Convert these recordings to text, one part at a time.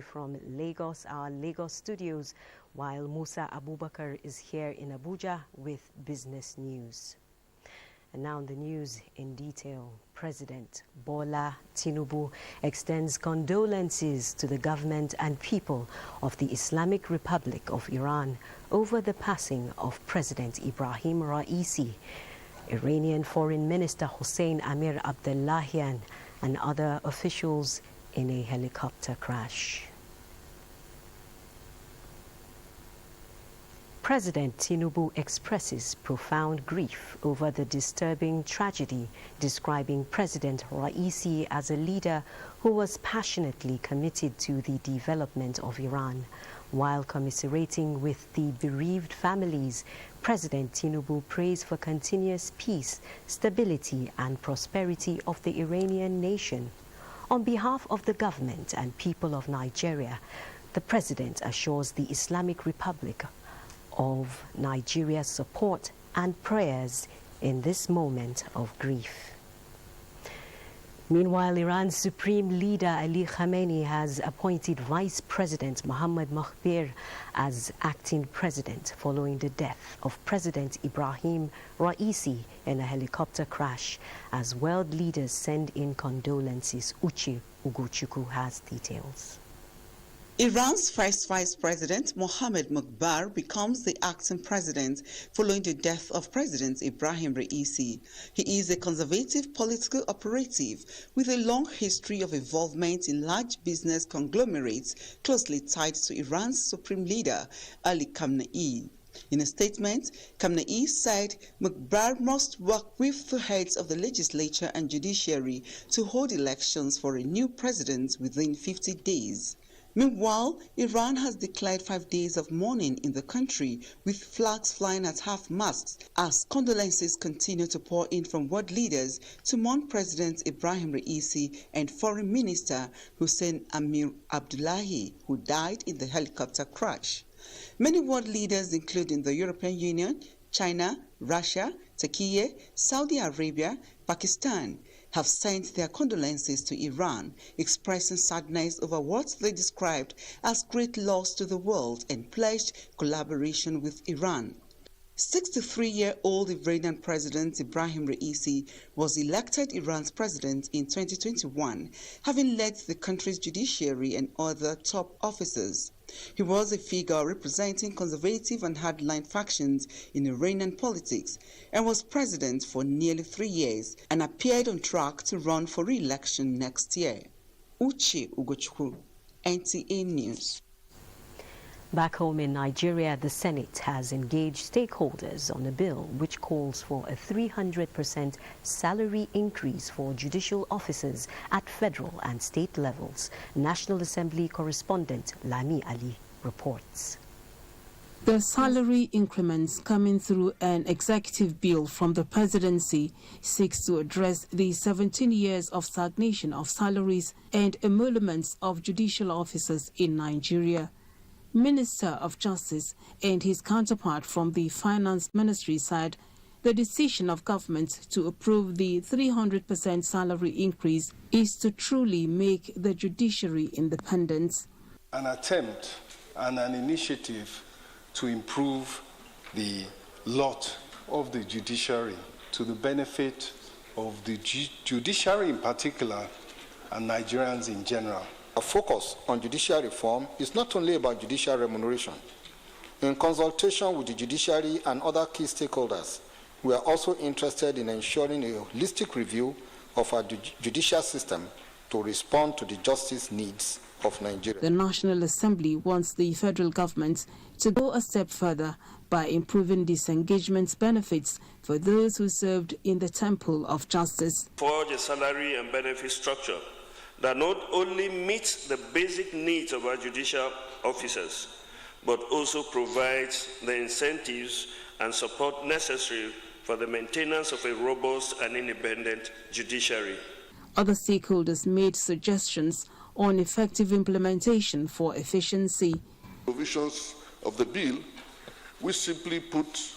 From Lagos, our Lagos studios, while Musa Abubakar is here in Abuja with business news. And now the news in detail. President Bola Tinubu extends condolences to the government and people of the Islamic Republic of Iran over the passing of President Ibrahim Raisi. Iranian Foreign Minister Hossein Amir Abdullahian and other officials in a helicopter crash. President Tinubu expresses profound grief over the disturbing tragedy, describing President Raisi as a leader who was passionately committed to the development of Iran. While commiserating with the bereaved families, President Tinubu prays for continuous peace, stability and prosperity of the Iranian nation. On behalf of the government and people of Nigeria, the President assures the Islamic Republic of Nigeria's support and prayers in this moment of grief. Meanwhile, Iran's Supreme Leader Ali Khamenei has appointed Vice President Mohammad Mokhber as acting president following the death of President Ibrahim Raisi in a helicopter crash. As world leaders send in condolences, Uche Ugochukwu has details. Iran's first vice president, Mohammad Mokhber, becomes the acting president following the death of President Ibrahim Raisi. He is a conservative political operative with a long history of involvement in large business conglomerates closely tied to Iran's supreme leader, Ali Khamenei. In a statement, Khamenei said Mokhber must work with the heads of the legislature and judiciary to hold elections for a new president within 50 days. Meanwhile, Iran has declared 5 days of mourning in the country, with flags flying at half-mast as condolences continue to pour in from world leaders to mourn President Ibrahim Raisi and Foreign Minister Hossein Amir Abdullahi, who died in the helicopter crash. Many world leaders, including the European Union, China, Russia, Turkey, Saudi Arabia, Pakistan, have sent their condolences to Iran, expressing sadness over what they described as great loss to the world and pledged collaboration with Iran. 63-year-old Iranian President Ibrahim Raisi was elected Iran's president in 2021, having led the country's judiciary and other top officers. He was a figure representing conservative and hardline factions in Iranian politics and was president for nearly 3 years and appeared on track to run for re-election next year. Uche Ugochukwu, NTA News. Back home in Nigeria, the Senate has engaged stakeholders on a bill which calls for a 300% salary increase for judicial officers at federal and state levels. National Assembly correspondent Lami Ali reports. The salary increments coming through an executive bill from the presidency seeks to address the 17 years of stagnation of salaries and emoluments of judicial officers in Nigeria. Minister of Justice and his counterpart from the Finance Ministry said the decision of government to approve the 300% salary increase is to truly make the judiciary independent. An attempt and an initiative to improve the lot of the judiciary to the benefit of the judiciary in particular and Nigerians in general. A focus on judicial reform is not only about judicial remuneration. In consultation with the judiciary and other key stakeholders, we are also interested in ensuring a holistic review of our judicial system to respond to the justice needs of Nigeria. The National Assembly wants the federal government to go a step further by improving disengagement benefits for those who served in the temple of justice. Forge a salary and benefit structure that not only meets the basic needs of our judicial officers, but also provides the incentives and support necessary for the maintenance of a robust and independent judiciary. Other stakeholders made suggestions on effective implementation for efficiency. Provisions of the bill, which simply put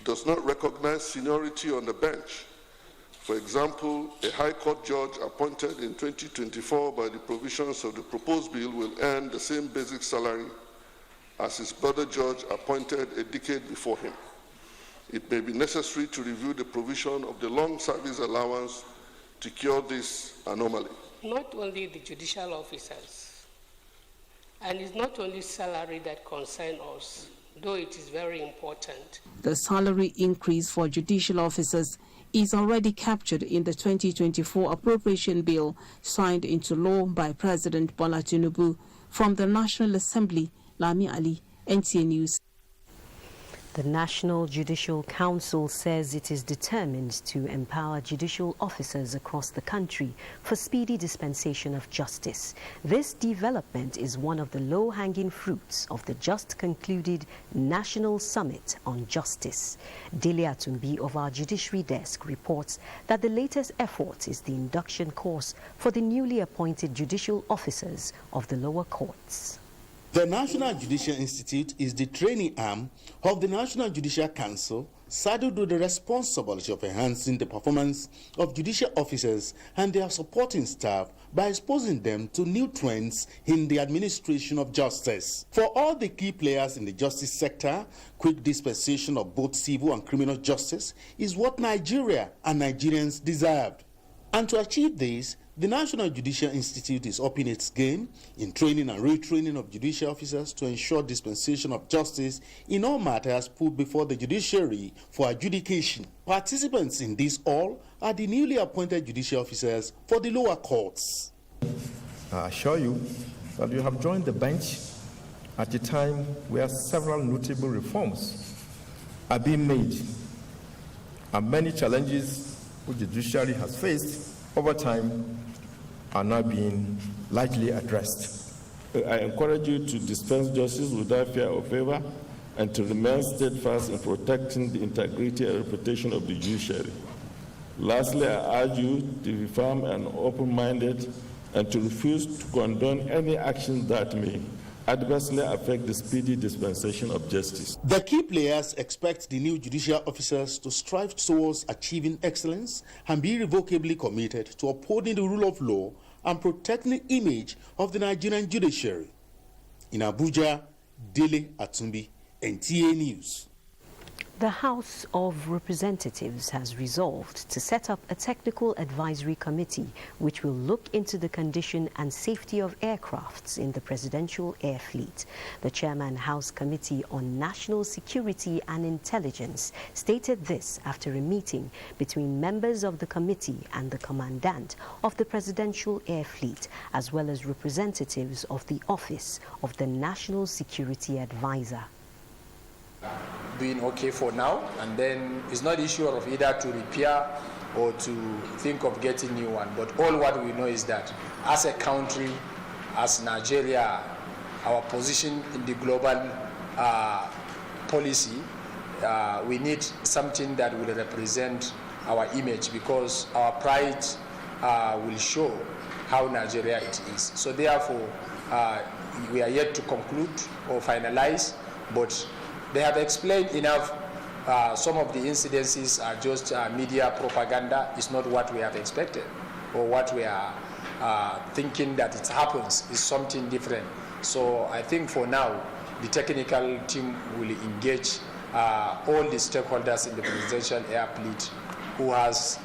does not recognize seniority on the bench For example, a High Court judge appointed in 2024 by the provisions of the proposed bill will earn the same basic salary as his brother judge appointed a decade before him. It may be necessary to review the provision of the long service allowance to cure this anomaly. Not only the judicial officers, and it's not only salary that concerns us, though it is very important. The salary increase for judicial officers is already captured in the 2024 appropriation bill signed into law by President Bola Tinubu. From the National Assembly, Lami Ali, NTA News. The National Judicial Council says it is determined to empower judicial officers across the country for speedy dispensation of justice. This development is one of the low-hanging fruits of the just concluded National Summit on Justice. Dele Atumbi of our Judiciary Desk reports that the latest effort is the induction course for the newly appointed judicial officers of the lower courts. The National Judicial Institute is the training arm of the National Judicial Council, saddled with the responsibility of enhancing the performance of judicial officers and their supporting staff by exposing them to new trends in the administration of justice. For all the key players in the justice sector, quick dispensation of both civil and criminal justice is what Nigeria and Nigerians deserved. And to achieve this, the National Judicial Institute is upping its game in training and retraining of judicial officers to ensure dispensation of justice in all matters put before the judiciary for adjudication. Participants in this all are the newly appointed judicial officers for the lower courts. I assure you that you have joined the bench at a time where several notable reforms are being made, and many challenges which the judiciary has faced over time are now being largely addressed. I encourage you to dispense justice without fear or favor and to remain steadfast in protecting the integrity and reputation of the judiciary. Lastly, I urge you to be firm and open-minded and to refuse to condone any action that may adversely affect the speedy dispensation of justice. The key players expect the new judicial officers to strive towards achieving excellence and be irrevocably committed to upholding the rule of law and protecting the image of the Nigerian judiciary. In Abuja, Dele Atumbi, NTA News. The House of Representatives has resolved to set up a technical advisory committee which will look into the condition and safety of aircrafts in the presidential air fleet. The chairman, House Committee on National Security and Intelligence, stated this after a meeting between members of the committee and the commandant of the presidential air fleet, as well as representatives of the Office of the National Security Advisor. Doing okay for now, and then it's not issue of either to repair or to think of getting new one, but all what we know is that as a country, as Nigeria, our position in the global policy, we need something that will represent our image, because our pride will show how Nigeria it is. So therefore, we are yet to conclude or finalize, but they have explained enough. Some of the incidences are just media propaganda. It's not what we have expected or what we are thinking that it happens. Is something different. So I think for now, the technical team will engage all the stakeholders in the presidential air fleet who has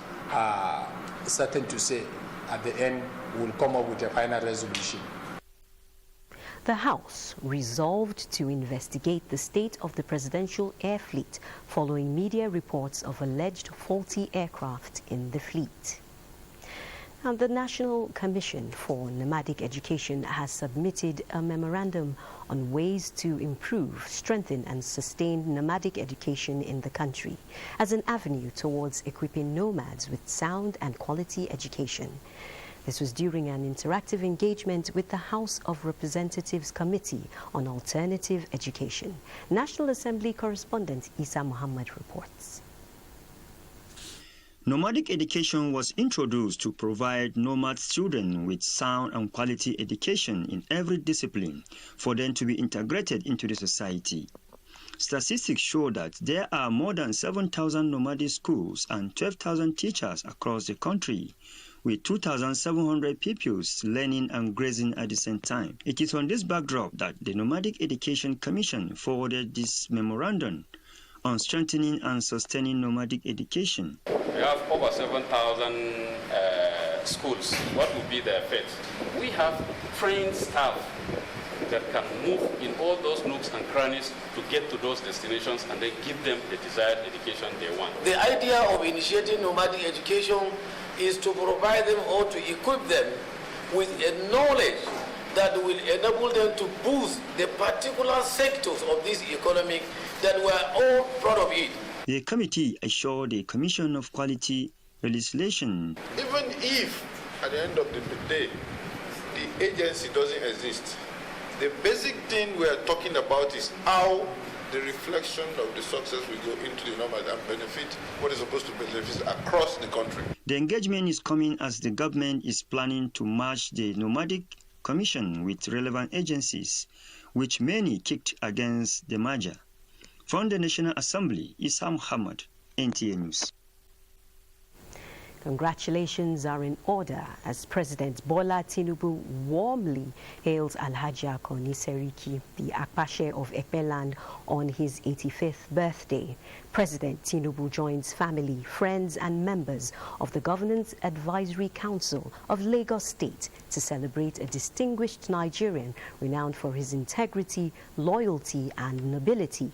something to say. At the end, will come up with a final resolution. The House resolved to investigate the state of the presidential air fleet following media reports of alleged faulty aircraft in the fleet. And the National Commission for Nomadic Education has submitted a memorandum on ways to improve, strengthen and sustain nomadic education in the country as an avenue towards equipping nomads with sound and quality education. This was during an interactive engagement with the House of Representatives Committee on Alternative Education. National Assembly correspondent Isa Muhammad reports. Nomadic education was introduced to provide nomad students with sound and quality education in every discipline for them to be integrated into the society. Statistics show that there are more than 7,000 nomadic schools and 12,000 teachers across the country, with 2,700 pupils learning and grazing at the same time. It is on this backdrop that the Nomadic Education Commission forwarded this memorandum on strengthening and sustaining nomadic education. We have over 7,000 schools. What will be the effect? We have trained staff that can move in all those nooks and crannies to get to those destinations and then give them the desired education they want. The idea of initiating nomadic education is to provide them or to equip them with a knowledge that will enable them to boost the particular sectors of this economy that we are all proud of it. The committee assured the Commission of Quality Legislation. Even if at the end of the day the agency doesn't exist, the basic thing we are talking about is how the reflection of the success will go into the nomad and benefit what is supposed to benefit across the country. The engagement is coming as the government is planning to merge the Nomadic Commission with relevant agencies, which many kicked against the merger. From the National Assembly, Issa Muhammad, NTA News. Congratulations are in order as President Bola Tinubu warmly hails Alhaji Akoni Seriki, the Akpashe of Ekpeland, on his 85th birthday. President Tinubu joins family, friends and members of the Governance Advisory Council of Lagos State to celebrate a distinguished Nigerian renowned for his integrity, loyalty and nobility.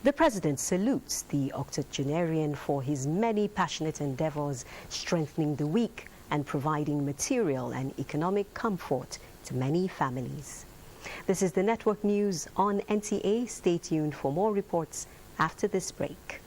The President salutes the octogenarian for his many passionate endeavors, strengthening the weak and providing material and economic comfort to many families. This is the Network News on NTA. Stay tuned for more reports after this break.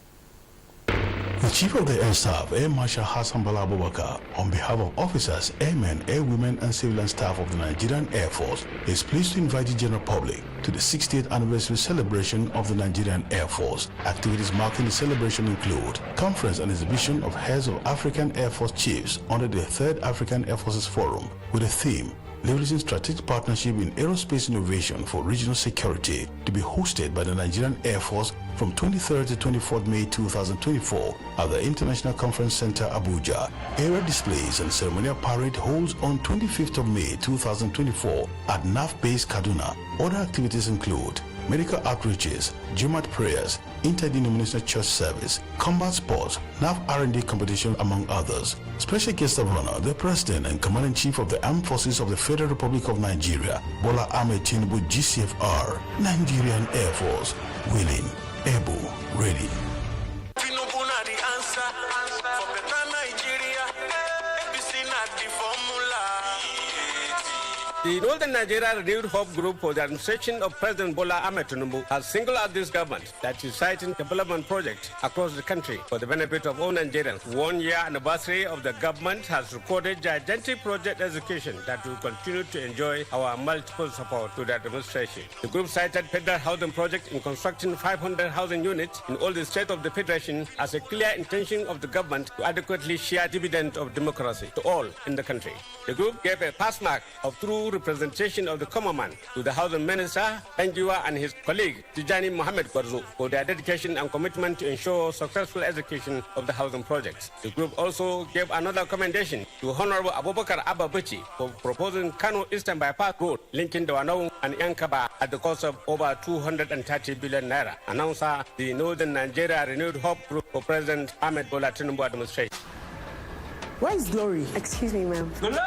The Chief of the Air Staff, Air Marshal Hassan Bala Abubakar, on behalf of officers, airmen, airwomen and civilian staff of the Nigerian Air Force, is pleased to invite the general public to the 60th anniversary celebration of the Nigerian Air Force. Activities marking the celebration include conference and exhibition of heads of African Air Force chiefs under the 3rd African Air Forces Forum with a theme leveraging strategic partnership in aerospace innovation for regional security, to be hosted by the Nigerian Air Force from 23rd to 24th May 2024 at the International Conference Center, Abuja. Aerial displays and ceremonial parade holds on 25th of May 2024 at NAF Base, Kaduna. Other activities include medical outreaches, Jumat prayers, interdenominational church service, combat sports, NAF R&D competition, among others. Special guest of honor, the President and Commander-in-Chief of the Armed Forces of the Federal Republic of Nigeria, Bola Ahmed Tinubu, GCFR, Nigerian Air Force, willing, able, ready. Tinubu na the answer for better Nigeria. ABC na the formula. The Northern Nigeria Renewed Hope Group for the administration of President Bola Ahmed Tinubu has singled out this government that is citing development projects across the country for the benefit of all Nigerians. 1 year anniversary of the government has recorded gigantic project execution that will continue to enjoy our multiple support to the administration. The group cited federal housing project in constructing 500 housing units in all the states of the federation as a clear intention of the government to adequately share dividend of democracy to all in the country. The group gave a pass mark of true representation of the common man to the housing minister, Benjiwa, and his colleague, Tijani Mohamed Gwarzo, for their dedication and commitment to ensure successful execution of the housing projects. The group also gave another commendation to Honorable Abubakar Abba Bichi for proposing Kano Eastern Bypass Road linking Dawanau and Yankaba at the cost of over 230 billion naira. Announcer, the Northern Nigeria Renewed Hope Group for President Ahmed Bola Tinubu administration. Where is Glory? Excuse me, ma'am. Hello?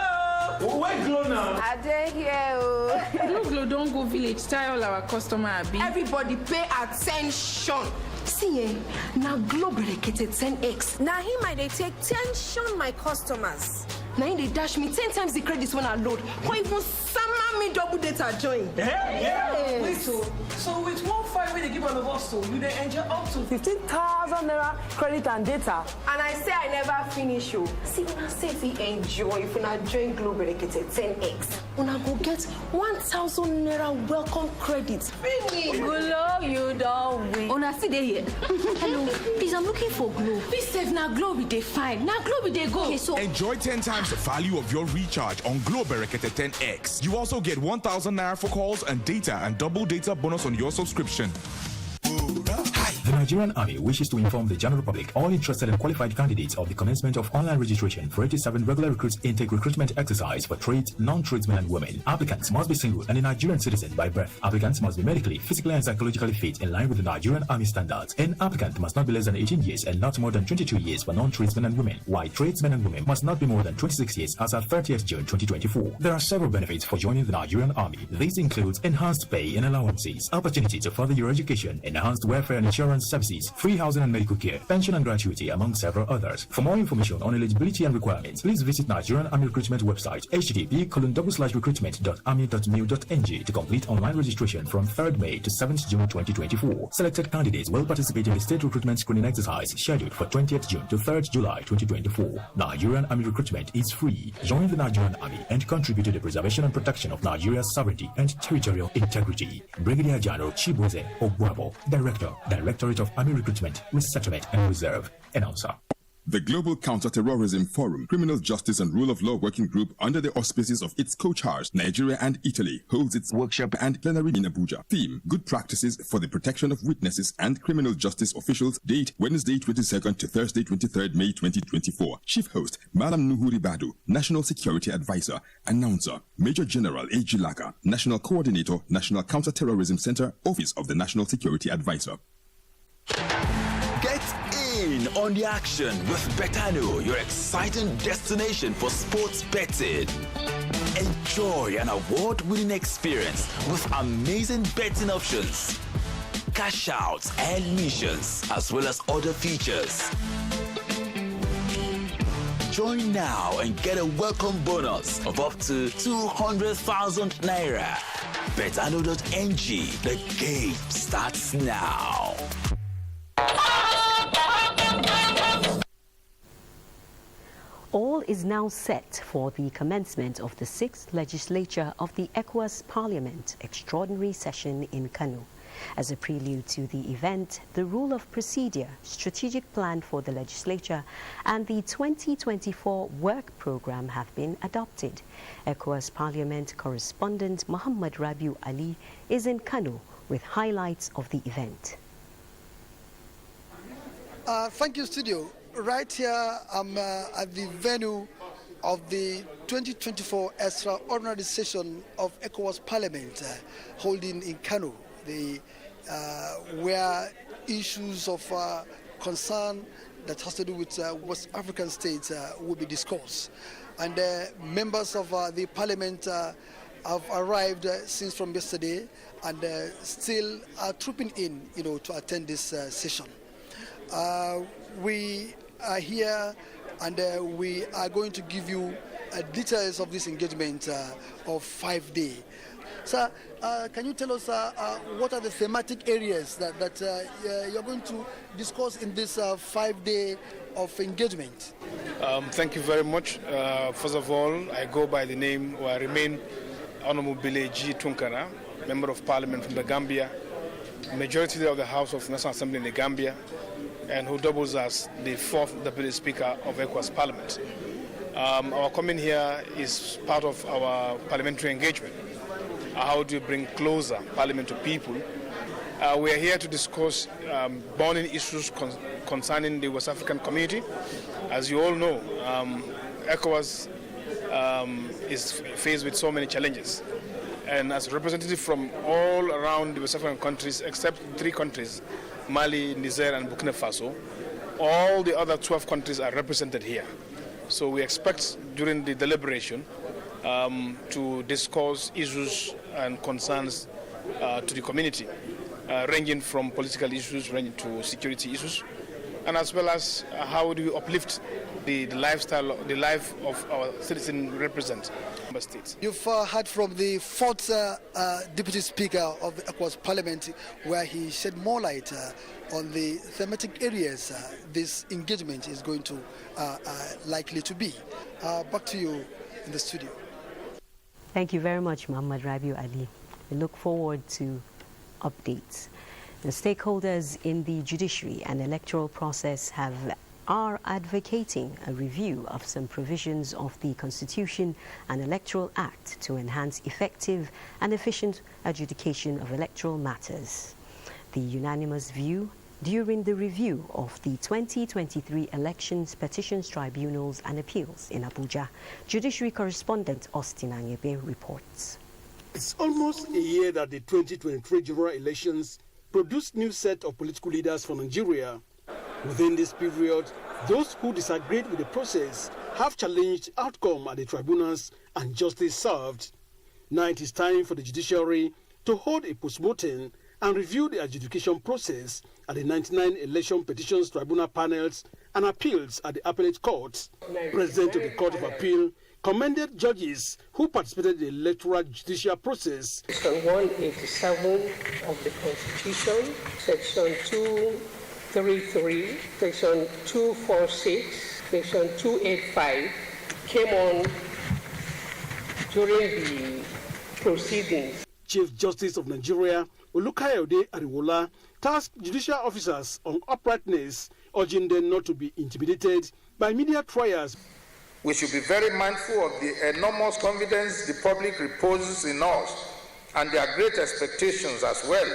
Where Glow now? I dare here. Glow don't go village. Tell all our customer Abi. Everybody pay attention. See, now Glow dedicated 10x. Now he might they take tension my customers. Now they dash me 10 times the credits when I load. Or even summer me double data join. Yeah. Wait, so with 1.5 when they give all of us, so you they enjoy up to 15,000 naira credit and data. And I say I never finish you. See, when I say we enjoy, if you not join Glow dedicated 10x, when I go get 1,000 naira welcome credits. Finish. Glow, you don't win. When I see they here. Hello, please, I'm looking for Glow. Please save now Glow be they fine. Now Glow be they go. Okay, so enjoy 10 times the value of your recharge on Glow Berekete 10X. You also get 1,000 naira for calls and data and double data bonus on your subscription. The Nigerian Army wishes to inform the general public, all interested and qualified candidates, of the commencement of online registration for 87 regular recruits intake recruitment exercise for trades, non-tradesmen and women. Applicants must be single and a Nigerian citizen by birth. Applicants must be medically, physically and psychologically fit in line with the Nigerian Army standards. An applicant must not be less than 18 years and not more than 22 years for non-tradesmen and women, while tradesmen and women must not be more than 26 years as at 30th June 2024. There are several benefits for joining the Nigerian Army. These include enhanced pay and allowances, opportunity to further your education, enhanced welfare and insurance services, free housing and medical care, pension and gratuity, among several others. For more information on eligibility and requirements, please visit Nigerian Army Recruitment website http://recruitment.army.mil.ng to complete online registration from 3rd May to 7th June 2024. Selected candidates will participate in the state recruitment screening exercise scheduled for 20th June to 3rd July 2024. Nigerian Army Recruitment is free. Join the Nigerian Army and contribute to the preservation and protection of Nigeria's sovereignty and territorial integrity. Brigadier General Chibueze Ogwabo, Director, Directorate of Army Recruitment, Resettlement and Reserve. Announcer. The Global Counter-Terrorism Forum, Criminal Justice and Rule of Law Working Group, under the auspices of its co-chairs, Nigeria and Italy, holds its workshop and plenary in Abuja. Theme: Good Practices for the Protection of Witnesses and Criminal Justice Officials. Date: Wednesday 22nd to Thursday 23rd May 2024. Chief host: Malam Nuhuri Badu, National Security Advisor. Announcer: Major General A.G. Laka, National Coordinator, National Counter-Terrorism Center, Office of the National Security Advisor. Get in on the action with Betano, your exciting destination for sports betting. Enjoy an award-winning experience with amazing betting options, cash outs and missions, as well as other features. Join now and get a welcome bonus of up to 200,000 Naira. Betano.ng, the game starts now. All is now set for the commencement of the 6th legislature of the ECOWAS Parliament Extraordinary Session in Kano. As a prelude to the event, the Rule of Procedure, Strategic Plan for the Legislature and the 2024 Work Programme have been adopted. ECOWAS Parliament correspondent Muhammad Rabiu Ali is in Kano with highlights of the event. Thank you, studio. Right here, I'm at the venue of the 2024 Extraordinary Session of ECOWAS Parliament holding in Kano, where issues of concern that has to do with West African states will be discussed. And members of the Parliament have arrived since from yesterday and still are trooping in, to attend this session. We are here and we are going to give you details of this engagement of 5 days. Sir, can you tell us what are the thematic areas that you're going to discuss in this 5 day of engagement? Thank you very much. First of all, I go by the name, or I remain Honorable Bile G. Tunkara, Member of Parliament from the Gambia, Majority of the House of National Assembly in the Gambia, and who doubles as the 4th Deputy Speaker of ECOWAS Parliament. Our coming here is part of our parliamentary engagement. How do you bring closer Parliament to people? We are here to discuss burning issues concerning the West African community. As you all know, ECOWAS is faced with so many challenges. And as a representative from all around the West African countries, except 3 countries, Mali, Niger, and Burkina Faso, all the other 12 countries are represented here. So we expect during the deliberation to discuss issues and concerns to the community, ranging from political issues, ranging to security issues, and as well as how do we uplift the life of our citizens represent member states. You've heard from the 4th Deputy Speaker of the ECOWAS Parliament, where he shed more light on the thematic areas this engagement is going to likely to be. Back to you in the studio. Thank you very much, Muhammad Rabiu Ali. We look forward to updates. The stakeholders in the judiciary and electoral process are advocating a review of some provisions of the Constitution and Electoral Act to enhance effective and efficient adjudication of electoral matters. The unanimous view during the review of the 2023 Elections Petitions Tribunals and Appeals in Abuja. Judiciary correspondent Austin Anyebe reports. It's almost a year that the 2023 general elections produced new set of political leaders for Nigeria. Within this period, those who disagreed with the process have challenged outcome at the tribunals and justice served. Now it is time for the judiciary to hold a postmortem and review the adjudication process at the 99 election petitions tribunal panels and appeals at the appellate courts. President of the Court of Appeal commended judges who participated in the electoral judicial process. Section 187 of the Constitution, Section 233, Section 246, Section 285 came on during the proceedings. Chief Justice of Nigeria, Olukayode Ariwola, tasked judicial officers on uprightness, urging them not to be intimidated by media trials. We should be very mindful of the enormous confidence the public reposes in us and their great expectations as well.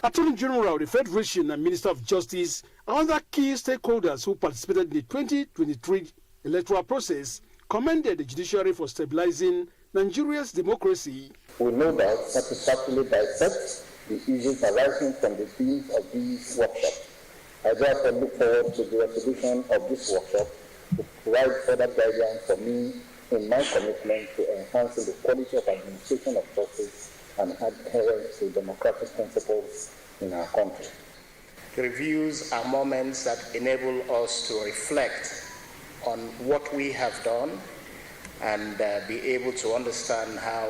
Attorney General of the Federation and Minister of Justice and other key stakeholders who participated in the 2023 electoral process commended the judiciary for stabilizing Nigeria's democracy. We no doubt satisfactorily dissect the issues arising from the themes of these workshops. I therefore look forward to the resolution of this workshop to provide further guidance for me in my commitment to enhancing the quality of administration of justice and adherence to democratic principles in our country. Reviews are moments that enable us to reflect on what we have done and be able to understand how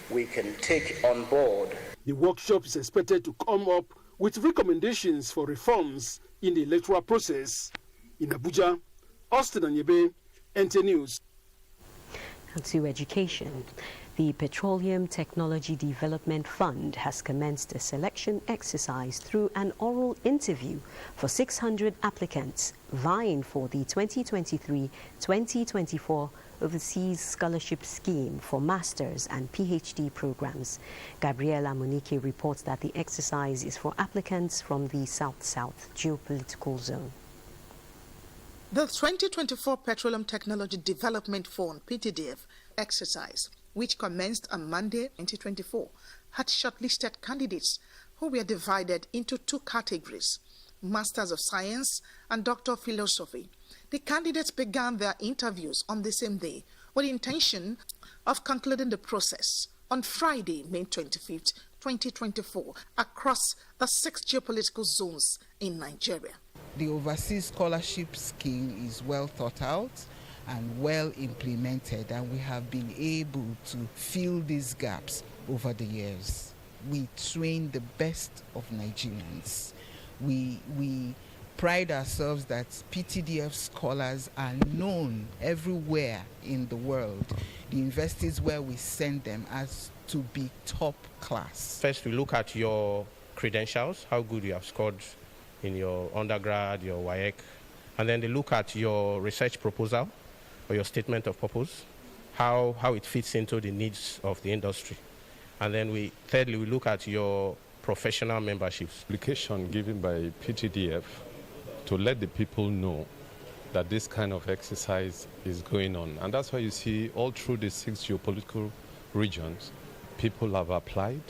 we can take on board. The workshop is expected to come up with recommendations for reforms in the electoral process. In Abuja, Austin Anyebe, NTA News. And to education. The Petroleum Technology Development Fund has commenced a selection exercise through an oral interview for 600 applicants vying for the 2023-2024 Overseas Scholarship Scheme for Masters and PhD programs. Gabriela Munike reports that the exercise is for applicants from the South-South geopolitical zone. The 2024 Petroleum Technology Development Fund (PTDF) exercise, which commenced on Monday 2024, had shortlisted candidates who were divided into two categories, Masters of Science and Doctor of Philosophy. The candidates began their interviews on the same day with the intention of concluding the process on Friday, May 25th, 2024, across the 6 geopolitical zones in Nigeria. The Overseas Scholarship Scheme is well thought out and well implemented, and we have been able to fill these gaps over the years. We train the best of Nigerians. We pride ourselves that PTDF scholars are known everywhere in the world. The universities where we send them as to be top class. First, we look at your credentials, how good you have scored in your undergrad, your WAEC, and then they look at your research proposal or your statement of purpose, how it fits into the needs of the industry. And then thirdly, we look at your professional memberships. Application given by PTDF to let the people know that this kind of exercise is going on. And that's why you see all through the 6 geopolitical regions, people have applied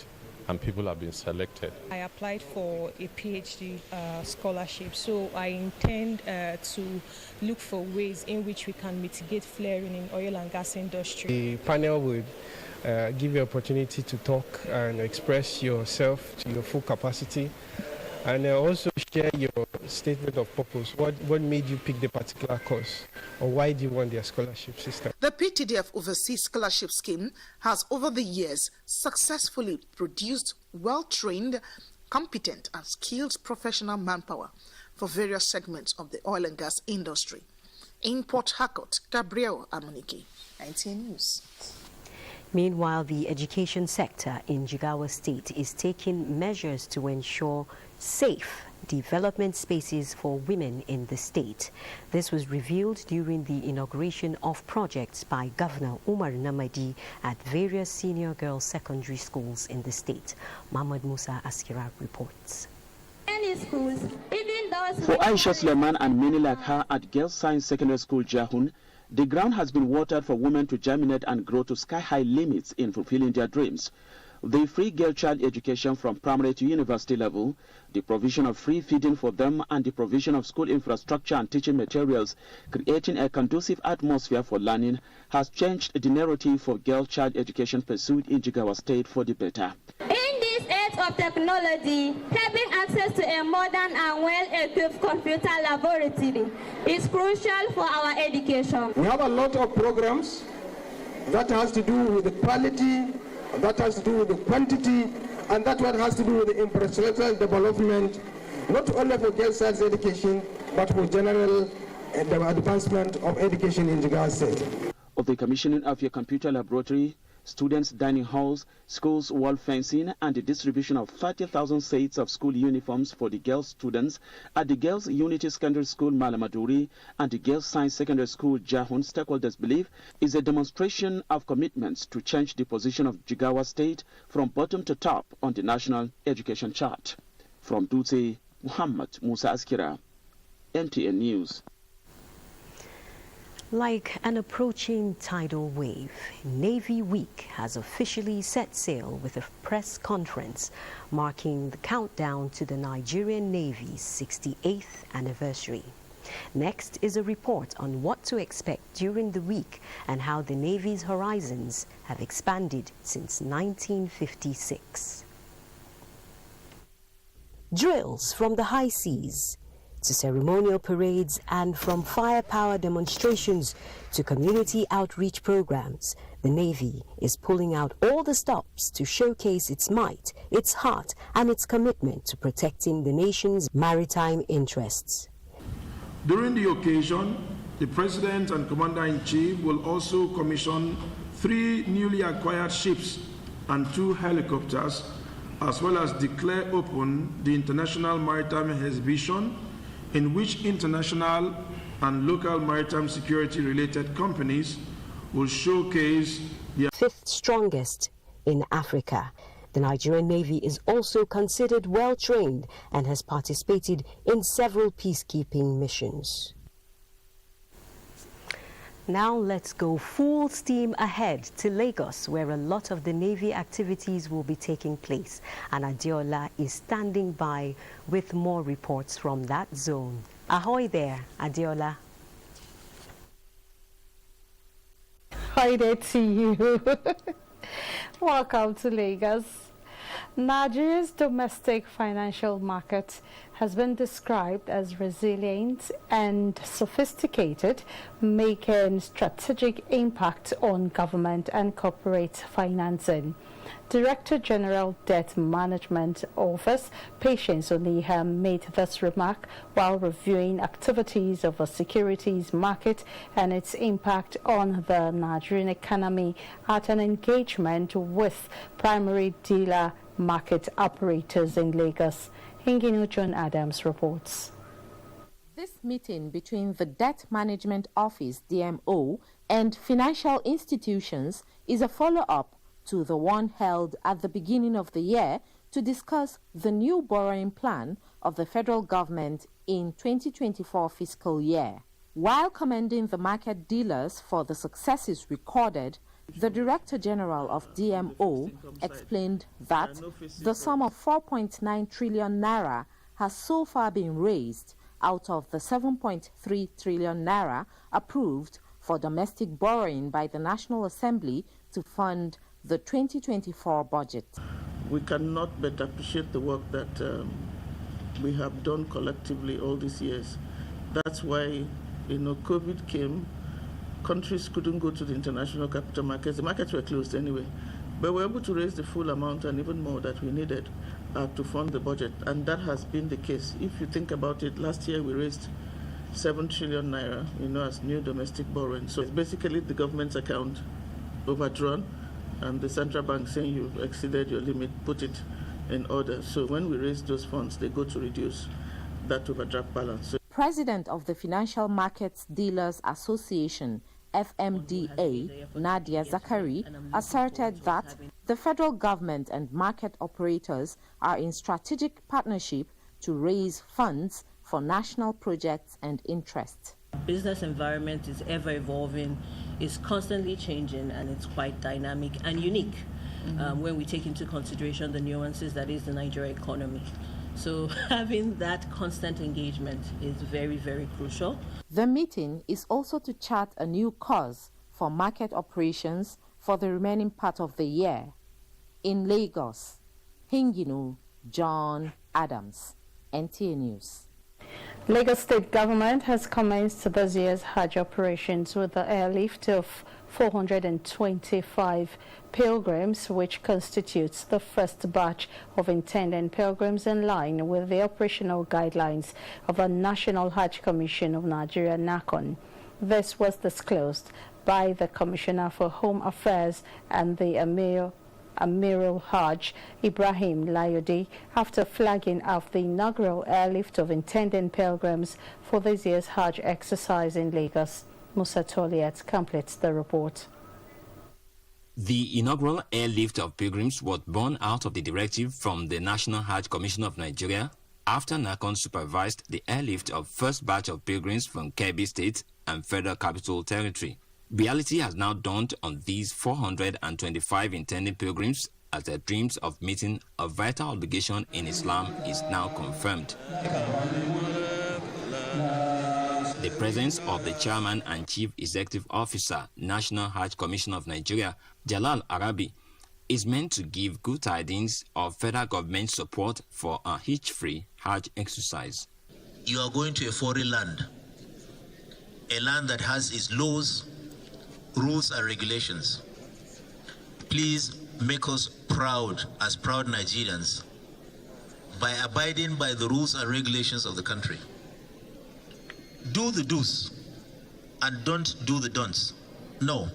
and people have been selected. I applied for a PhD scholarship, so I intend to look for ways in which we can mitigate flaring in oil and gas industry. The panel would give you opportunity to talk and express yourself to your full capacity, and also share your statement of purpose. What made you pick the particular course, or why do you want their scholarship system? The PTDF Overseas Scholarship Scheme has over the years successfully produced well-trained, competent and skilled professional manpower for various segments of the oil and gas industry. In Port Harcourt, Gabriel Amunike, NTA News. Meanwhile, the education sector in Jigawa State is taking measures to ensure safe development spaces for women in the state. This was revealed during the inauguration of projects by Governor Umar Namadi at various senior girls secondary schools in the state. Mahmoud Musa Askira reports. primary schools, even those... For Aisha Suleiman and many like her at Girls Science Secondary School, Jahun, the ground has been watered for women to germinate and grow to sky-high limits in fulfilling their dreams. The free girl child education from primary to university level, the provision of free feeding for them, and the provision of school infrastructure and teaching materials, creating a conducive atmosphere for learning, has changed the narrative for girl child education pursued in Jigawa State for the better. In this age of technology, having access to a modern and well-equipped computer laboratory is crucial for our education. We have a lot of programs that has to do with the quality, that has to do with the quantity, and that one has to do with the infrastructural development, not only for girls' science education, but for general advancement of education in Jigawa State. Of the commissioning of your computer laboratory, students' dining halls, schools' wall fencing, and the distribution of 30,000 sets of school uniforms for the girls' students at the Girls' Unity Secondary School, Malamaduri, and the Girls' Science Secondary School, Jahun, stakeholders believe is a demonstration of commitments to change the position of Jigawa State from bottom to top on the national education chart. From Dutse, Muhammad Musa Askira, NTA News. Like an approaching tidal wave, Navy Week has officially set sail with a press conference marking the countdown to the Nigerian Navy's 68th anniversary. Next is a report on what to expect during the week and how the Navy's horizons have expanded since 1956. Drills from the high seas to ceremonial parades, and from firepower demonstrations to community outreach programs, the Navy is pulling out all the stops to showcase its might, its heart, and its commitment to protecting the nation's maritime interests. During the occasion, the President and Commander-in-Chief will also commission 3 newly acquired ships and 2 helicopters, as well as declare open the International Maritime Exhibition, in which international and local maritime security-related companies will showcase the 5th strongest in Africa. The Nigerian Navy is also considered well-trained and has participated in several peacekeeping missions. Now let's go full steam ahead to Lagos, where a lot of the Navy activities will be taking place. And Adiola is standing by with more reports from that zone. Ahoy there, Adiola. Hi there to you. Welcome to Lagos. Nigeria's domestic financial market has been described as resilient and sophisticated, making strategic impact on government and corporate financing. Director General Debt Management Office, Patience Oniha, made this remark while reviewing activities of the securities market and its impact on the Nigerian economy at an engagement with primary dealer market operators in Lagos. Hingino John Adams reports. This meeting between the Debt Management Office, DMO, and financial institutions is a follow-up to the one held at the beginning of the year to discuss the new borrowing plan of the federal government in 2024 fiscal year. While commending the market dealers for the successes recorded, the Director General of DMO explained that the sum of 4.9 trillion naira has so far been raised out of the 7.3 trillion naira approved for domestic borrowing by the National Assembly to fund the 2024 budget. We cannot but appreciate the work that we have done collectively all these years. That's why, COVID came. Countries couldn't go to the international capital markets. The markets were closed anyway. But we were able to raise the full amount and even more that we needed to fund the budget. And that has been the case. If you think about it, last year we raised 7 trillion naira, as new domestic borrowing. So it's basically the government's account overdrawn and the central bank saying you've exceeded your limit, put it in order. So when we raise those funds, they go to reduce that overdraft balance. So President of the Financial Markets Dealers Association, FMDA, Nadia Zakari, asserted that the federal government and market operators are in strategic partnership to raise funds for national projects and interests. Business environment is ever evolving, is constantly changing, and it's quite dynamic and unique when we take into consideration the nuances that is the Nigerian economy. So having that constant engagement is very, very crucial. The meeting is also to chart a new course for market operations for the remaining part of the year. In Lagos, Hinginu, John Adams, NTA News. Lagos State Government has commenced this year's Hajj operations with the airlift of 425 pilgrims, which constitutes the first batch of intended pilgrims in line with the operational guidelines of the National Hajj Commission of Nigeria, NACON. This was disclosed by the Commissioner for Home Affairs and the Amirul Hajj, Ibrahim Layode, after flagging off the inaugural airlift of intended pilgrims for this year's Hajj exercise in Lagos. Musa Toliat completes the report. The inaugural airlift of pilgrims was born out of the directive from the National Hajj Commission of Nigeria after NACON supervised the airlift of first batch of pilgrims from Kebbi State and Federal Capital Territory. Reality has now dawned on these 425 intended pilgrims as their dreams of meeting a vital obligation in Islam is now confirmed. The presence of the Chairman and Chief Executive Officer, National Hajj Commission of Nigeria, Jalal Arabi, is meant to give good tidings of federal government support for a hitch-free Hajj exercise. You are going to a foreign land, a land that has its laws, rules and regulations. Please make us proud as proud Nigerians by abiding by the rules and regulations of the country. Do the do's and don't do the don'ts. No.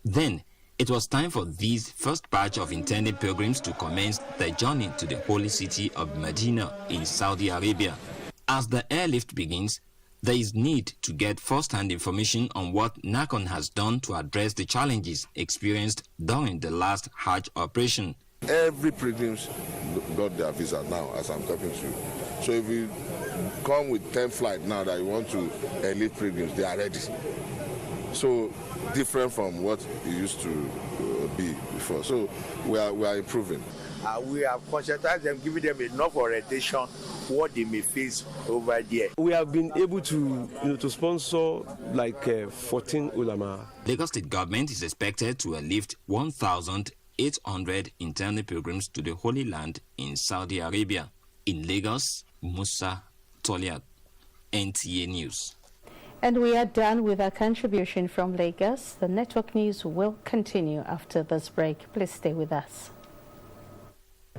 Then it was time for these first batch of intended pilgrims to commence their journey to the holy city of Medina in Saudi Arabia. As the airlift begins, there is need to get first-hand information on what NACON has done to address the challenges experienced during the last Hajj operation. Every pilgrims got their visa now as I'm talking to you. So if you come with 10 flights now that you want to airlift pilgrims, they are ready. So different from what it used to be before. So we are improving. We have concentrated them, giving them enough orientation what they may face over there. We have been able to, to sponsor like 14 ulama. Lagos State government is expected to airlift 1,800 intended pilgrims to the Holy Land in Saudi Arabia. In Lagos, Musa Toliat, NTA News. And we are done with our contribution from Lagos. The network news will continue after this break. Please stay with us.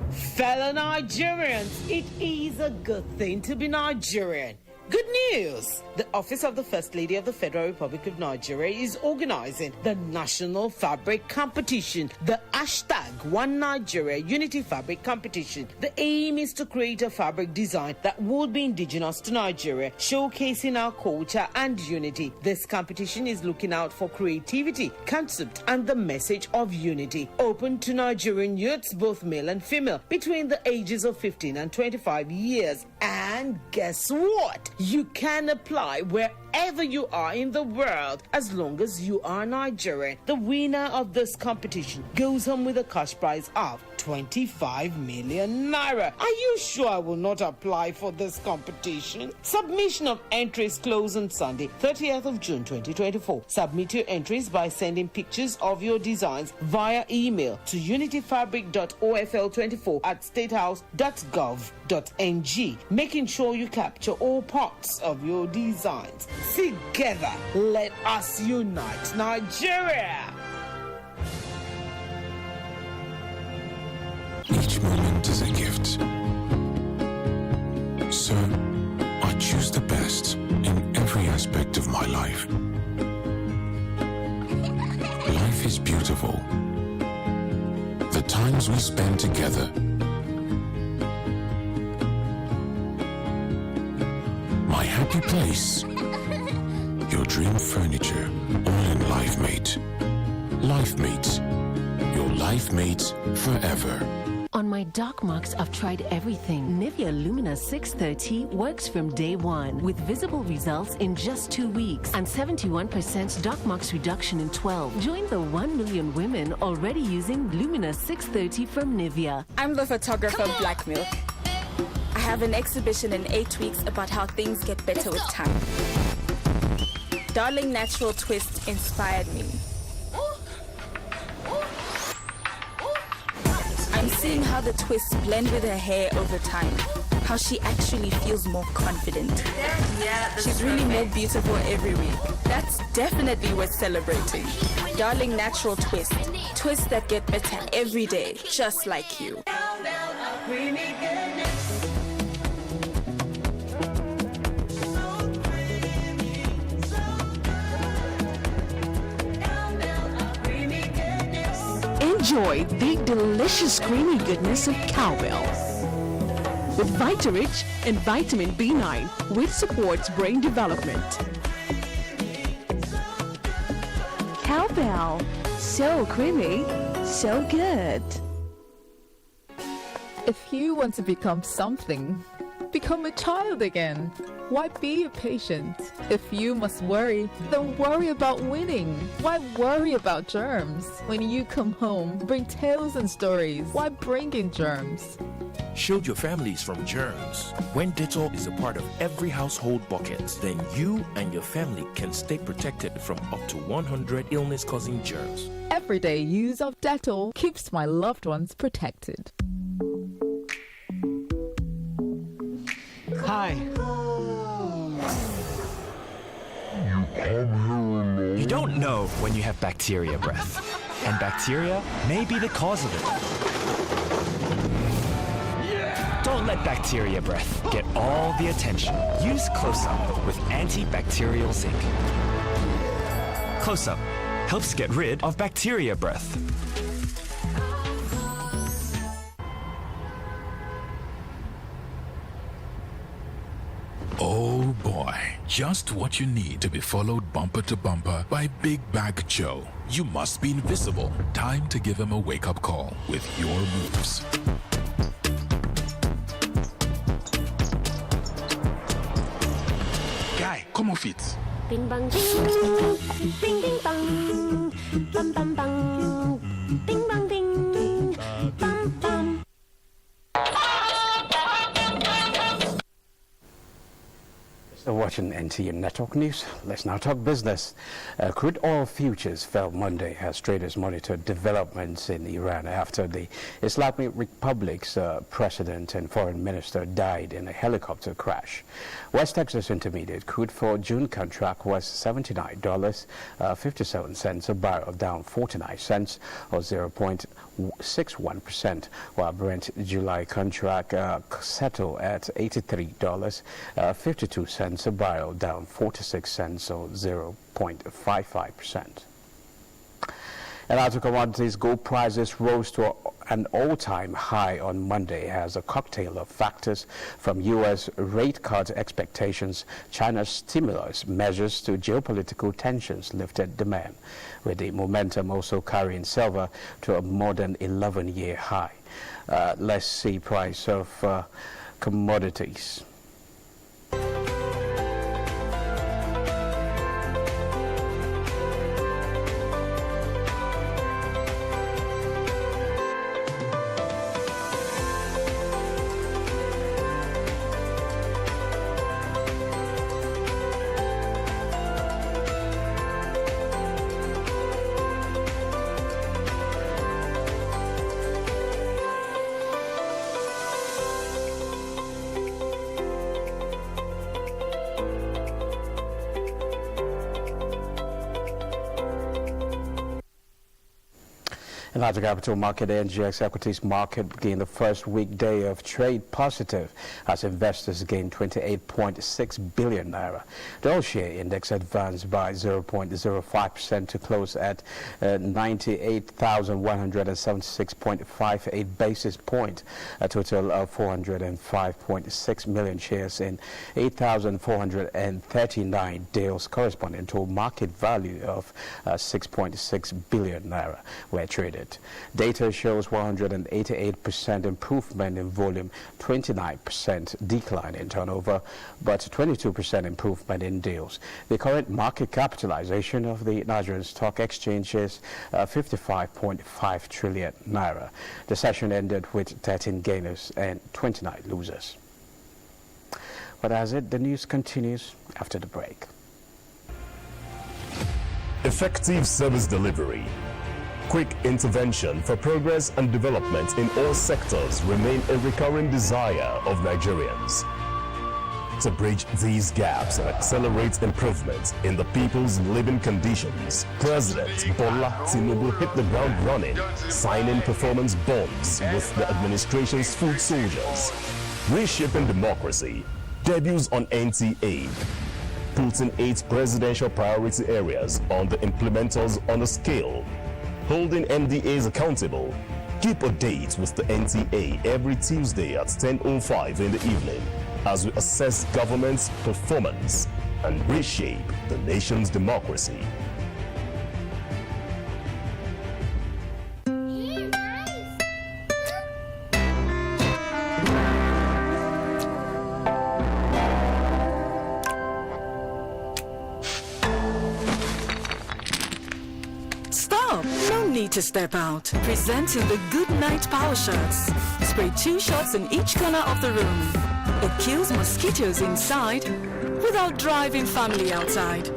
Fellow Nigerians, it is a good thing to be Nigerian. Good news! The Office of the First Lady of the Federal Republic of Nigeria is organizing the National Fabric Competition, the #One Nigeria Unity Fabric Competition. The aim is to create a fabric design that would be indigenous to Nigeria, showcasing our culture and unity. This competition is looking out for creativity, concept, and the message of unity. Open to Nigerian youths, both male and female, between the ages of 15 and 25 years. And guess what? You can apply wherever you are in the world as long as you are Nigerian. The winner of this competition goes home with a cash prize of 25 million naira. Are you sure I will not apply for this competition? Submission of entries close on Sunday, 30th of June 2024. Submit your entries by sending pictures of your designs via email to unityfabric.ofl24@statehouse.gov.ng, making sure you capture all parts of your designs. Together, let us unite Nigeria! Each moment is a gift. So, I choose the best in every aspect of my life. Life is beautiful. The times we spend together. My happy place. Your dream furniture, all in LifeMate. LifeMate. Your life mate forever. On my dark marks, I've tried everything. Nivea Lumina 630 works from day one with visible results in just 2 weeks and 71% dark marks reduction in 12. Join the 1 million women already using Lumina 630 from Nivea. I'm the photographer Black Milk. I have an exhibition in 8 weeks about how things get better with time. Darling Natural Twist inspired me. I'm seeing how the twists blend with her hair over time, how she actually feels more confident. She's really more beautiful every week. That's definitely worth celebrating. Darling Natural Twist. Twists that get better every day, just like you. Enjoy the delicious creamy goodness of cowbell. With Vitarich and vitamin B9, which supports brain development. Cowbell, so creamy, so good. If you want to become something, become a child again. Why be a patient? If you must worry, then worry about winning. Why worry about germs? When you come home, bring tales and stories. Why bring in germs? Shield your families from germs. When Dettol is a part of every household bucket, then you and your family can stay protected from up to 100 illness-causing germs. Everyday use of Dettol keeps my loved ones protected. Hi. You don't know when you have bacteria breath, and bacteria may be the cause of it. Don't let bacteria breath get all the attention. Use Close-Up with antibacterial zinc. Close-Up helps get rid of bacteria breath. Oh boy, just what you need to be followed bumper to bumper by Big Bag Joe. You must be invisible. Time to give him a wake-up call with your moves. Guy, come off it. Bing bang ding, bing bing bang, bam bam bang, bing bang ding, bam bam. Watching NTA Network News. Let's now talk business. Crude oil futures fell Monday as traders monitored developments in Iran after the Islamic Republic's president and foreign minister died in a helicopter crash. West Texas Intermediate crude for June contract was $79.57 a barrel, down 49 cents or 0.61%, while Brent July contract settled at $83.52 a barrel, down 46 cents or 0.55%. And out of commodities, gold prices rose to an all-time high on Monday as a cocktail of factors from U.S. rate cut expectations, China's stimulus measures to geopolitical tensions lifted demand, with the momentum also carrying silver to a more than 11-year high. Let's see price of commodities. In the capital market, the NGX equities market began the first weekday of trade positive as investors gained 28.6 billion naira. The all-share index advanced by 0.05% to close at 98,176.58 basis points, a total of 405.6 million shares in 8,439 deals corresponding to a market value of 6.6 billion naira were traded. rate. Data shows 188% improvement in volume, 29% decline in turnover, but 22% improvement in deals. The current market capitalization of the Nigerian Stock Exchange is 55.5 trillion naira. The session ended with 13 gainers and 29 losers. But as the news continues after the break. Effective service delivery, quick intervention for progress and development in all sectors remain a recurring desire of Nigerians. To bridge these gaps and accelerate improvement in the people's living conditions, President Bola Tinubu hit the ground running, signing performance bonds with the administration's food soldiers. Reshaping democracy debuts on NTA, putting 8 presidential priority areas on the implementers on a scale, holding MDAs accountable. Keep a date with the NTA every Tuesday at 10:05 in the evening as we assess government's performance and reshape the nation's democracy. Stop! No need to step out. Presenting the Good Night Power Shots. Spray 2 shots in each corner of the room. It kills mosquitoes inside without driving family outside.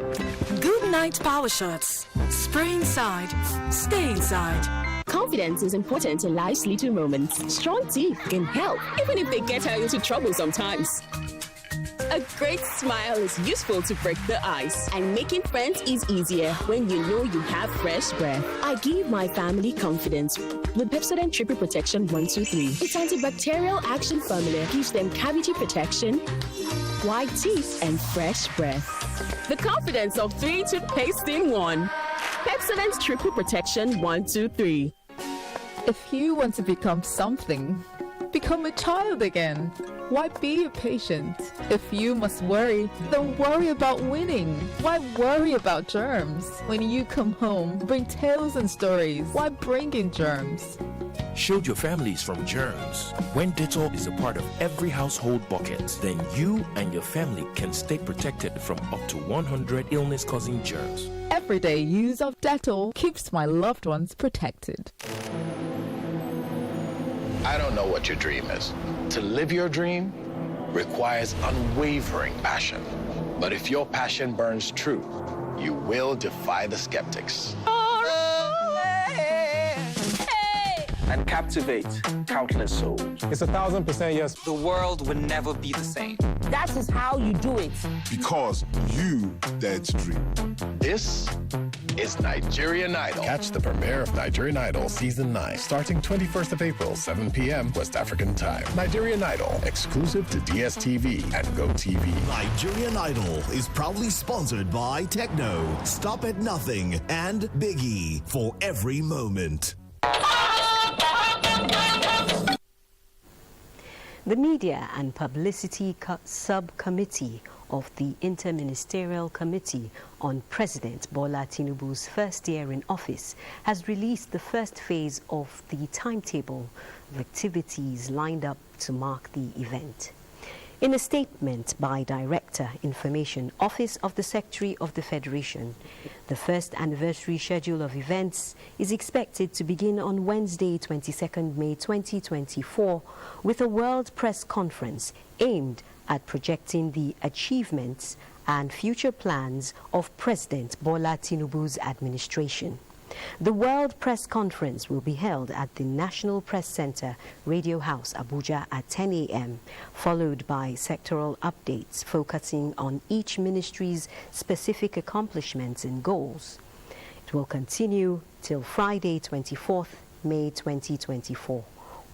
Good Night Power Shots. Spray inside, stay inside. Confidence is important in life's little moments. Strong teeth can help, even if they get her into trouble sometimes. A great smile is useful to break the ice, and making friends is easier when you know you have fresh breath. I give my family confidence with Pepsodent Triple Protection 123. Its antibacterial action formula gives them cavity protection, white teeth, and fresh breath. The confidence of 3 toothpaste in 1. Pepsodent Triple Protection 123. If you want to become something, become a child again. Why be patient? If you must worry, then worry about winning. Why worry about germs? When you come home, bring tales and stories. Why bring in germs? Shield your families from germs. When Dettol is a part of every household bucket, then you and your family can stay protected from up to 100 illness-causing germs. Everyday use of Dettol keeps my loved ones protected. I don't know what your dream is. To live your dream requires unwavering passion. But if your passion burns true, you will defy the skeptics. And captivate countless souls. It's 1,000% yes. The world will never be the same. That is how you do it. Because you dare to dream. This is Nigerian Idol. Catch the premiere of Nigerian Idol Season 9, starting 21st of April, 7 p.m. West African time. Nigerian Idol, exclusive to DSTV and GoTV. Nigerian Idol is proudly sponsored by Techno, Stop at Nothing, and Biggie for every moment. The Media and Publicity Subcommittee of the Interministerial Committee on President Bola Tinubu's first year in office has released the first phase of the timetable of activities lined up to mark the event. In a statement by Director, Information, Office of the Secretary of the Federation, the first anniversary schedule of events is expected to begin on Wednesday, 22nd May 2024, with a World Press Conference aimed at projecting the achievements and future plans of President Bola Tinubu's administration. The World Press Conference will be held at the National Press Center, Radio House, Abuja at 10 a.m., followed by sectoral updates focusing on each ministry's specific accomplishments and goals. It will continue till Friday, 24th May 2024.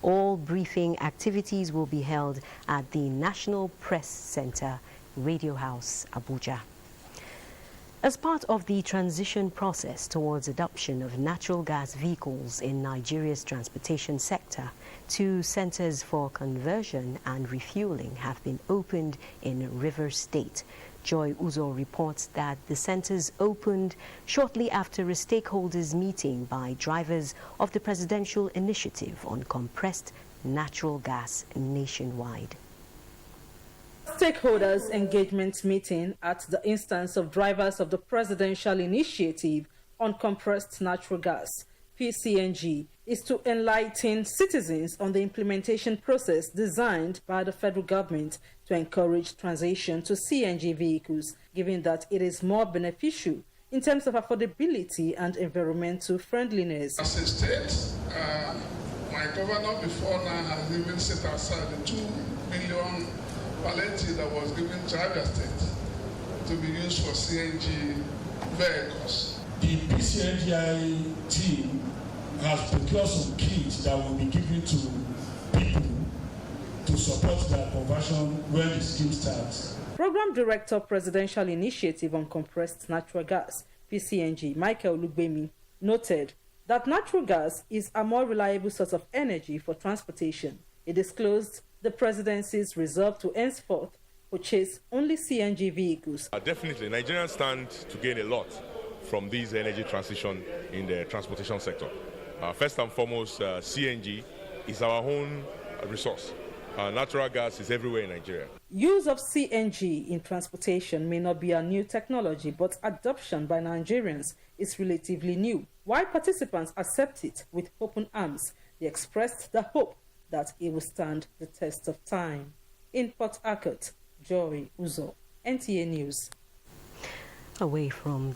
All briefing activities will be held at the National Press Center, Radio House, Abuja. As part of the transition process towards adoption of natural gas vehicles in Nigeria's transportation sector, 2 centers for conversion and refueling have been opened in Rivers State. Joy Uzo reports that the centers opened shortly after a stakeholders meeting by drivers of the presidential initiative on compressed natural gas nationwide. Stakeholders engagement meeting at the instance of drivers of the presidential initiative on compressed natural gas, PCNG, is to enlighten citizens on the implementation process designed by the federal government to encourage transition to CNG vehicles, given that it is more beneficial in terms of affordability and environmental friendliness. As a state, my governor before now has even set aside the 2 million palliative that was given to Abia State to be used for CNG vehicles. The PCNGI team has procured some kits that will be given to people to support their conversion when the scheme starts. Program Director, Presidential Initiative on Compressed Natural Gas, PCNG, Michael Lugbemi, noted that natural gas is a more reliable source of energy for transportation. He disclosed the presidency's resolve to henceforth purchase only CNG vehicles. Definitely, Nigerians stand to gain a lot from this energy transition in the transportation sector. First and foremost, CNG is our own resource. Natural gas is everywhere in Nigeria. Use of CNG in transportation may not be a new technology, but adoption by Nigerians is relatively new. While participants accept it with open arms, they expressed the hope that it will stand the test of time. In Port Harcourt, Joy Uzo, NTA News. Away from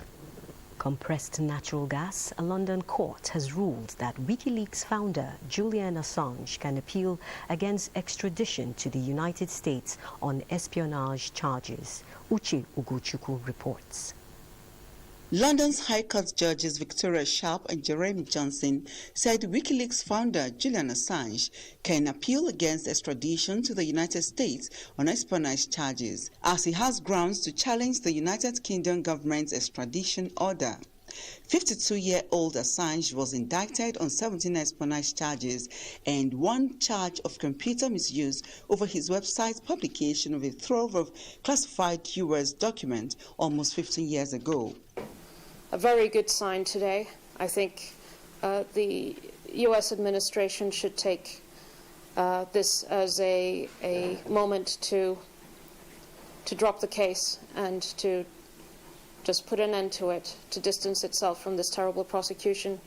compressed natural gas, a London court has ruled that WikiLeaks founder Julian Assange can appeal against extradition to the United States on espionage charges. Uche Ugochukwu reports. London's High Court judges Victoria Sharp and Jeremy Johnson said WikiLeaks founder Julian Assange can appeal against extradition to the United States on espionage charges, as he has grounds to challenge the United Kingdom government's extradition order. 52-year-old Assange was indicted on 17 espionage charges and 1 charge of computer misuse over his website's publication of a trove of classified U.S. documents almost 15 years ago. A very good sign today. I think the U.S. administration should take this as a moment to drop the case and to just put an end to it, to distance itself from this terrible prosecution.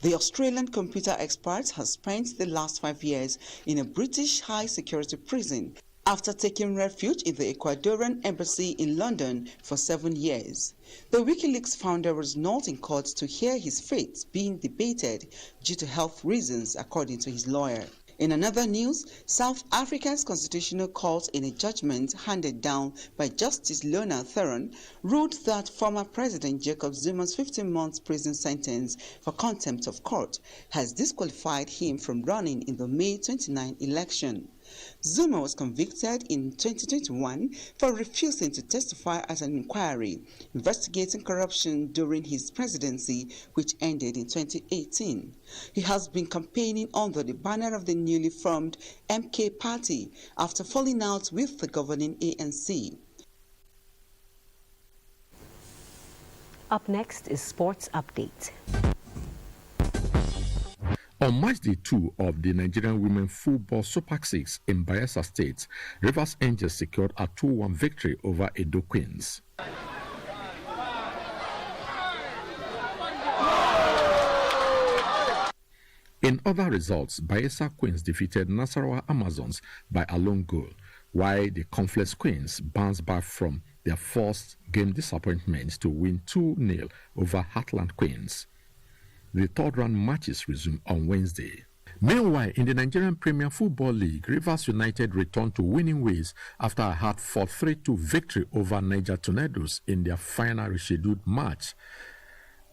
The Australian computer expert has spent the last 5 years in a British high-security prison after taking refuge in the Ecuadorian embassy in London for 7 years. The WikiLeaks founder was not in court to hear his fate being debated due to health reasons, according to his lawyer. In another news, South Africa's Constitutional Court, in a judgment handed down by Justice Lona Theron, ruled that former President Jacob Zuma's 15-month prison sentence for contempt of court has disqualified him from running in the May 29 election. Zuma was convicted in 2021 for refusing to testify at an inquiry investigating corruption during his presidency, which ended in 2018. He has been campaigning under the banner of the newly formed MK party after falling out with the governing ANC. Up next is Sports Update. On match day 2 of the Nigerian Women Football Super 6 in Bayelsa State, Rivers Angels secured a 2-1 victory over Edo Queens. In other results, Bayelsa Queens defeated Nasarawa Amazons by a lone goal, while the Confluence Queens bounced back from their first game disappointment to win 2-0 over Heartland Queens. The third-round matches resume on Wednesday. Meanwhile, in the Nigerian Premier Football League, Rivers United returned to winning ways after a hard-fought 3-2 victory over Niger Tornadoes in their final rescheduled match.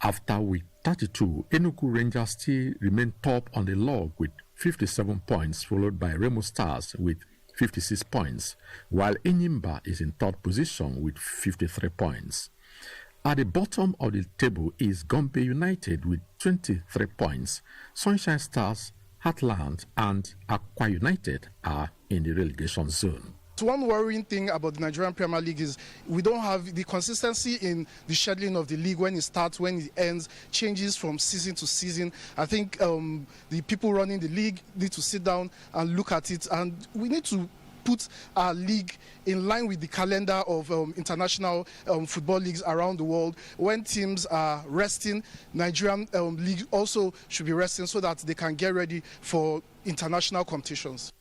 After week 32, Enugu Rangers still remain top on the log with 57 points, followed by Remo Stars with 56 points, while Enyimba is in third position with 53 points. At the bottom of the table is Gombe United with 23 points. Sunshine Stars, Heartland, and Aqua United are in the relegation zone. But one worrying thing about the Nigerian Premier League is we don't have the consistency in the scheduling of the league. When it starts, when it ends, changes from season to season. I think the people running the league need to sit down and look at it, and we need to put our league in line with the calendar of international football leagues around the world. When teams are resting, Nigerian league also should be resting so that they can get ready for international competitions.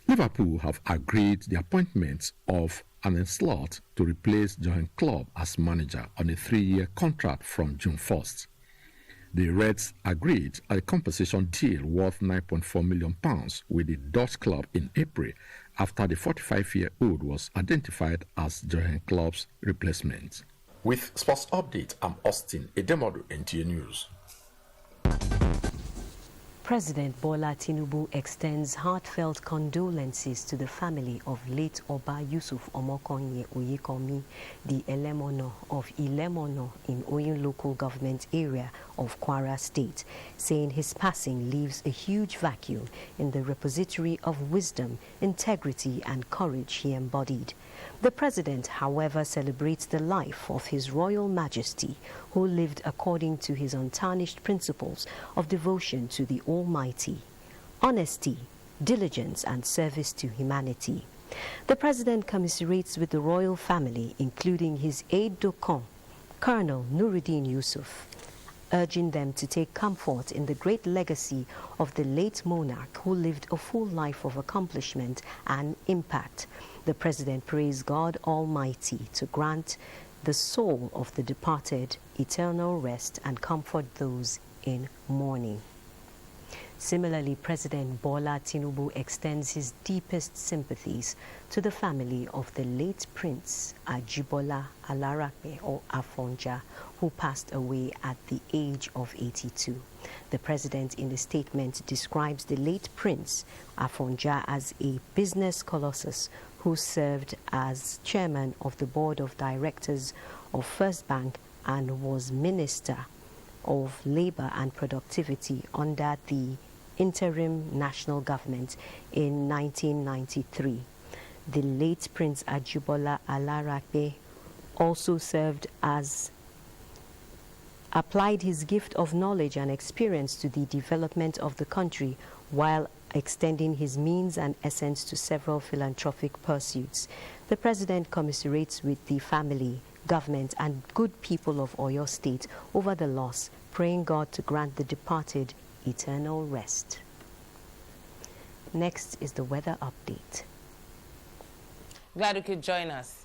Liverpool have agreed the appointment of Arne Slot to replace Jurgen Klopp as manager on a 3-year contract from June 1st. The Reds agreed a compensation deal worth £9.4 million with the Dutch club in April after the 45-year-old was identified as Jurgen Klopp's replacement. With Sports Update, I'm Austin Edemodu, NTA News. President Bola Tinubu extends heartfelt condolences to the family of late Oba Yusuf Omokonye Oyekomi, the Elemono of Ilemono in Oyin local government area of Kwara State, saying his passing leaves a huge vacuum in the repository of wisdom, integrity and courage he embodied. The president, however, celebrates the life of His Royal Majesty, who lived according to his untarnished principles of devotion to the Almighty, honesty, diligence, and service to humanity. The president commiserates with the royal family, including his aide-de-camp, Colonel Nuruddin Yusuf, urging them to take comfort in the great legacy of the late monarch who lived a full life of accomplishment and impact. The president prays God Almighty to grant the soul of the departed eternal rest and comfort those in mourning. Similarly, President Bola Tinubu extends his deepest sympathies to the family of the late Prince Ajibola Alarape or Afonja, who passed away at the age of 82. The president in the statement describes the late Prince Afonja as a business colossus who served as chairman of the board of directors of First Bank and was Minister of Labor and Productivity under the interim national government in 1993. The late Prince Ajibola Alarape also applied his gift of knowledge and experience to the development of the country while extending his means and essence to several philanthropic pursuits. The president commiserates with the family, government and good people of Oyo State over the loss, praying God to grant the departed eternal rest. Next is the weather update. Glad you could join us.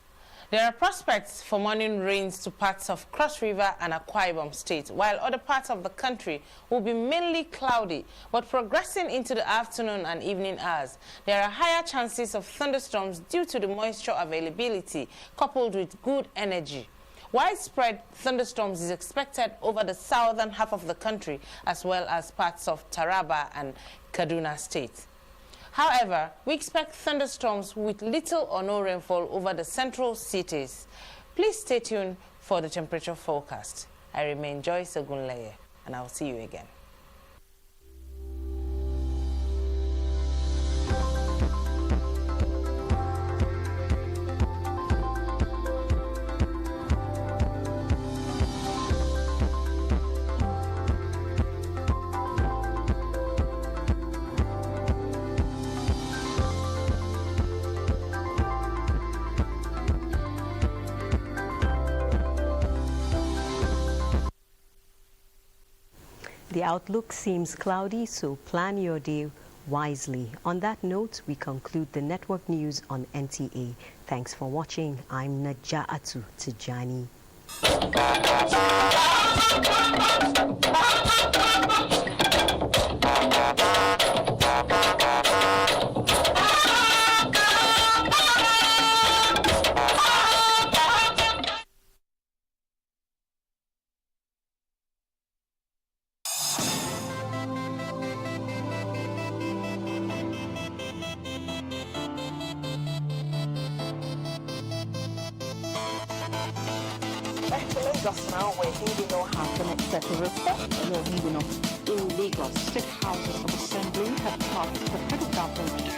There are prospects for morning rains to parts of Cross River and Akwa Ibom State, while other parts of the country will be mainly cloudy, but progressing into the afternoon and evening hours. There are higher chances of thunderstorms due to the moisture availability, coupled with good energy. Widespread thunderstorms is expected over the southern half of the country, as well as parts of Taraba and Kaduna State. However, we expect thunderstorms with little or no rainfall over the central cities. Please stay tuned for the temperature forecast. I remain Joyce Ogunleye, and I'll see you again. The outlook seems cloudy, so plan your day wisely. On that note, we conclude the network news on NTA. Thanks for watching. I'm Naja'atu Tijani. Just now, where he will know how to accept a respect. In Lagos, State Houses of Assembly have tasked the federal government